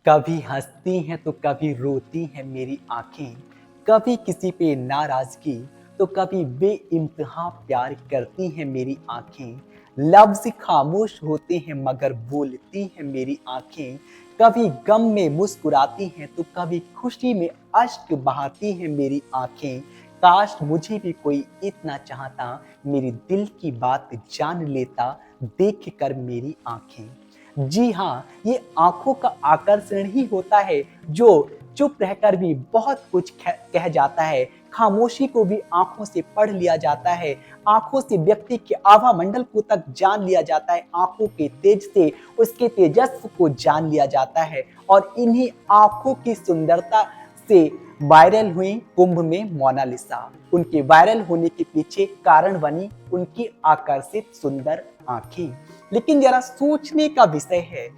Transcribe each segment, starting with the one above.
कभी हंसती हैं तो कभी रोती हैं मेरी आंखें, कभी किसी पे नाराजगी तो कभी बेइंतहा प्यार करती हैं मेरी आंखें। लफ्ज खामोश होते हैं मगर बोलती हैं मेरी आंखें। कभी गम में मुस्कुराती हैं तो कभी खुशी में अश्क बहाती हैं मेरी आंखें। काश मुझे भी कोई इतना चाहता, मेरी दिल की बात जान लेता, देख कर मेरी आंखें। जी हाँ, ये आँखों का आकर्षण ही होता है जो चुप रहकर भी बहुत कुछ कह जाता है। खामोशी को भी आँखों से पढ़ लिया जाता है। आँखों से व्यक्ति के आभा मंडल को तक जान लिया जाता है। आँखों के तेज से उसके तेजस्व को जान लिया जाता है और इन्हीं आँखों की सुंदरता से वायरल हुई कुंभ में मोनालिसा। उनके वायरल होने के पीछे कारण बनी उनकी आकर्षित सुंदर आँखें। लेकिन जरा सोचने का विषय है,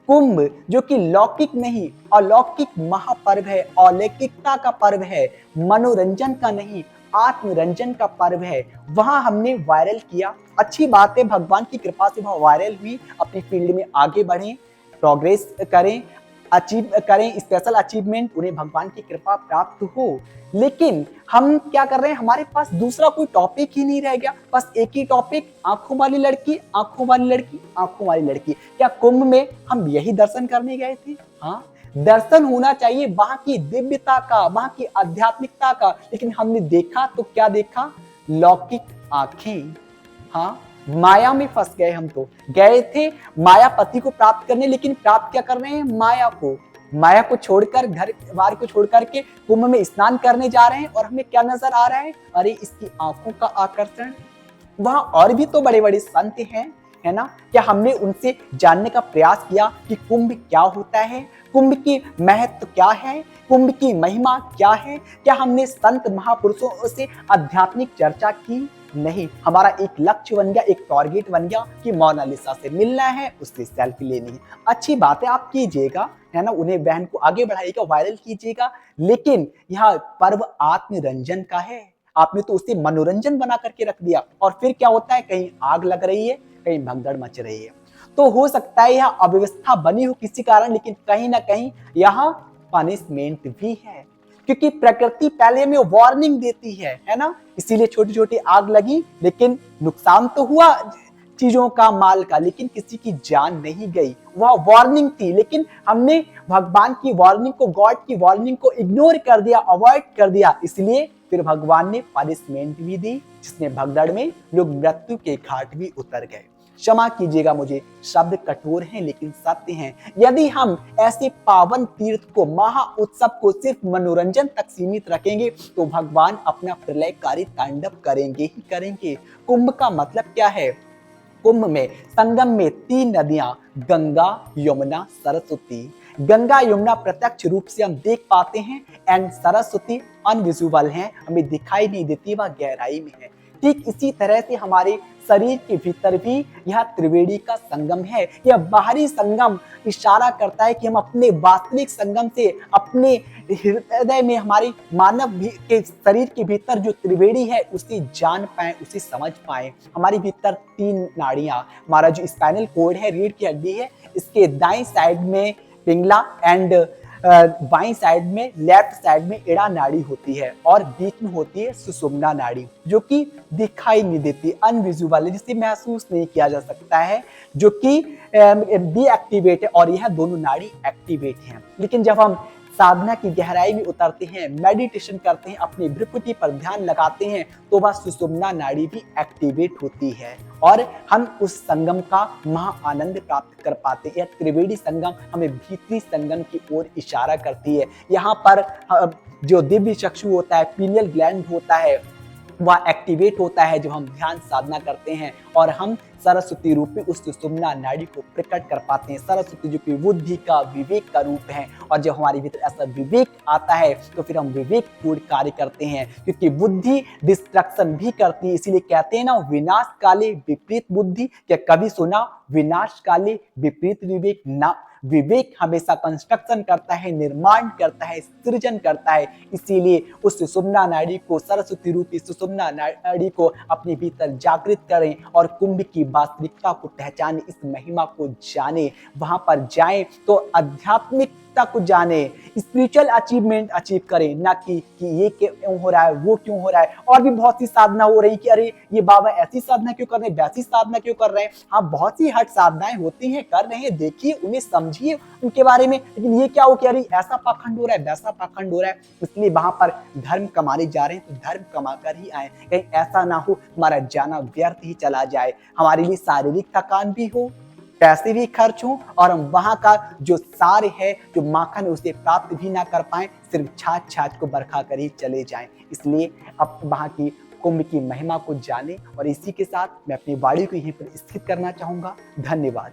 कुंभ जो कि लौकिक नहीं अलौकिक महापर्व है, अलौकिकता का पर्व है, मनोरंजन का नहीं आत्मरंजन का पर्व है, वहां हमने वायरल किया। अच्छी बात है, भगवान की कृपा से वह वायरल हुई, अपनी फील्ड में आगे बढ़े, प्रोग्रेस करें, अचीव करें, स्पेशल अचीवमेंट उन्हें भगवान की कृपा प्राप्त हो। लेकिन हम क्या कर रहे हैं, हमारे पास दूसरा कोई टॉपिक ही नहीं रह गया, बस एक ही टॉपिक, आंखों वाली लड़की, आंखों वाली लड़की, आंखों वाली लड़की। क्या कुंभ में हम यही दर्शन करने गए थे? हाँ, दर्शन होना चाहिए वहां की दिव्यता का, वहां की आध्यात्मिकता का, लेकिन हमने देखा तो क्या देखा? लौकिक आंखें। हाँ, माया में फंस गए। हम तो गए थे मायापति को प्राप्त करने, लेकिन प्राप्त क्या कर रहे हैं? माया को। माया को छोड़कर, घर बार को छोड़कर के कुंभ में स्नान करने जा रहे हैं और हमें क्या नजर आ रहा है? अरे इसकी आंखों का आकर्षण। वहां और भी तो बड़े बड़े संत हैं, है ना? क्या हमने उनसे जानने का प्रयास किया कि कुंभ क्या होता है, कुंभ की महत्व क्या है, कुंभ की महिमा क्या है? क्या हमने संत महापुरुषों से आध्यात्मिक चर्चा की? नहीं, हमारा एक लक्ष्य बन गया, एक टारगेट बन गया कि मोनालिसा से मिलना है, उससे सेल्फी लेनी है। अच्छी बात है, आप कीजिएगा, है ना? उन्हें बहन को आगे बढ़ाइएगा, वायरल कीजिएगा, लेकिन यह पर्व आत्मरंजन का है। आपने तो उसे मनोरंजन बना करके रख दिया और फिर क्या होता है? कहीं आग लग रही है, कहीं भगदड़ मच रही है। तो हो सकता है यह अव्यवस्था बनी हो किसी कारण, लेकिन कहीं ना कहीं यहाँ पनिशमेंट भी है, क्योंकि प्रकृति पहले में वार्निंग देती है ना? इसीलिए छोटी छोटी आग लगी, लेकिन नुकसान तो हुआ चीजों का, माल का, लेकिन किसी की जान नहीं गई। वह वार्निंग थी, लेकिन हमने भगवान की वार्निंग को, गॉड की वार्निंग को इग्नोर कर दिया, अवॉइड कर दिया, इसलिए फिर भगवान ने पनिशमेंट भी दी, जिसमें भगदड़ में लोग मृत्यु के घाट भी उतर गए। क्षमा कीजिएगा मुझे, शब्द कठोर हैं लेकिन सत्य हैं। यदि हम ऐसे पावन तीर्थ को, महा उत्सव को सिर्फ मनोरंजन तक सीमित रखेंगे तो भगवान अपना प्रलयकारी तांडव करेंगे ही करेंगे। कुंभ का मतलब क्या है? कुंभ में संगम में तीन नदियां, गंगा यमुना सरस्वती। गंगा यमुना प्रत्यक्ष रूप से हम देख पाते हैं एंड सरस्वती अनविजुअल है, हमें दिखाई नहीं देती, वह गहराई में है। ठीक इसी तरह से हमारे शरीर के भीतर भी यह त्रिवेणी का संगम है। यह बाहरी संगम इशारा करता है कि हम अपने वास्तविक संगम से, अपने हृदय में, हमारे मानव के शरीर के भीतर जो त्रिवेणी है उसे जान पाए, उसे समझ पाए। हमारे भीतर तीन नाड़ियां, हमारा जो स्पाइनल कोड है, रीढ़ की हड्डी है, इसके दाएं साइड में पिंगला एंड बाईं साइड में, लेफ्ट साइड में एड़ा नाड़ी होती है और बीच में होती है सुषुम्ना नाड़ी, जो कि दिखाई नहीं देती, अनविजुअल है, जिसे महसूस नहीं किया जा सकता है, जो कि डीएक्टिवेट है, और यह दोनों नाड़ी एक्टिवेट हैं। लेकिन जब हम साधना की गहराई में उतरते हैं, मेडिटेशन करते हैं, अपनी भ्रुकुटी पर ध्यान लगाते हैं, तो वह सुषुम्ना नाड़ी भी एक्टिवेट होती है और हम उस संगम का महा आनंद प्राप्त कर पाते हैं। यह त्रिवेणी संगम हमें भीतरी संगम की ओर इशारा करती है। यहाँ पर जो दिव्य चक्षु होता है, पीनियल ग्लैंड होता है, वह एक्टिवेट होता है जब हम ध्यान साधना करते हैं और हम सरस्वती रूपी उस सुषुम्ना नाड़ी को प्रकट कर पाते हैं। सरस्वती जो कि बुद्धि का, विवेक का रूप है, और जब हमारे भीतर ऐसा विवेक आता है तो फिर हम विवेकपूर्ण कार्य करते हैं, क्योंकि बुद्धि डिस्ट्रक्शन भी करती है। इसीलिए कहते हैं ना, विनाश काले विपरीत बुद्धि। क्या कभी सुना? विनाश काले विपरीत विवेक ना। विवेक हमेशा कंस्ट्रक्शन करता है, निर्माण करता है, सृजन करता है। इसीलिए उस सुषुम्ना नाड़ी को, सरस्वती रूपी सुषुम्ना नाड़ी को अपने भीतर जागृत करें और कुंभ की वास्तविकता को पहचाने, इस महिमा को जाने। वहां पर जाएं तो आध्यात्मिक आध्यात्मिकता को जाने, स्पिरिचुअल अचीवमेंट अचीव करें, ना कि ये क्यों हो रहा है, वो क्यों हो रहा है। और भी बहुत सी साधना हो रही कि अरे ये बाबा ऐसी साधना क्यों कर रहे हैं, वैसी साधना क्यों कर रहे हैं। हाँ, बहुत सी हट साधनाएं होती हैं, कर रहे हैं, देखिए उन्हें समझिए उनके बारे में। लेकिन ये क्या हो कि अरे ऐसा पाखंड हो रहा है, वैसा पाखंड हो रहा है, इसलिए वहां पर धर्म कमाने जा रहे हैं तो धर्म कमा कर ही आए। कहीं ऐसा ना हो हमारा जाना व्यर्थ ही चला जाए, हमारे लिए शारीरिक थकान भी हो, पैसे भी खर्च हों, और हम वहां का जो सार है, जो माखन है, उसे प्राप्त भी ना कर पाए, सिर्फ छाछ छाछ को बरखा कर ही चले जाएं। इसलिए अब वहां की कुंभ की महिमा को जाने। और इसी के साथ मैं अपनी वाणी को यहीं पर स्थित करना चाहूंगा। धन्यवाद।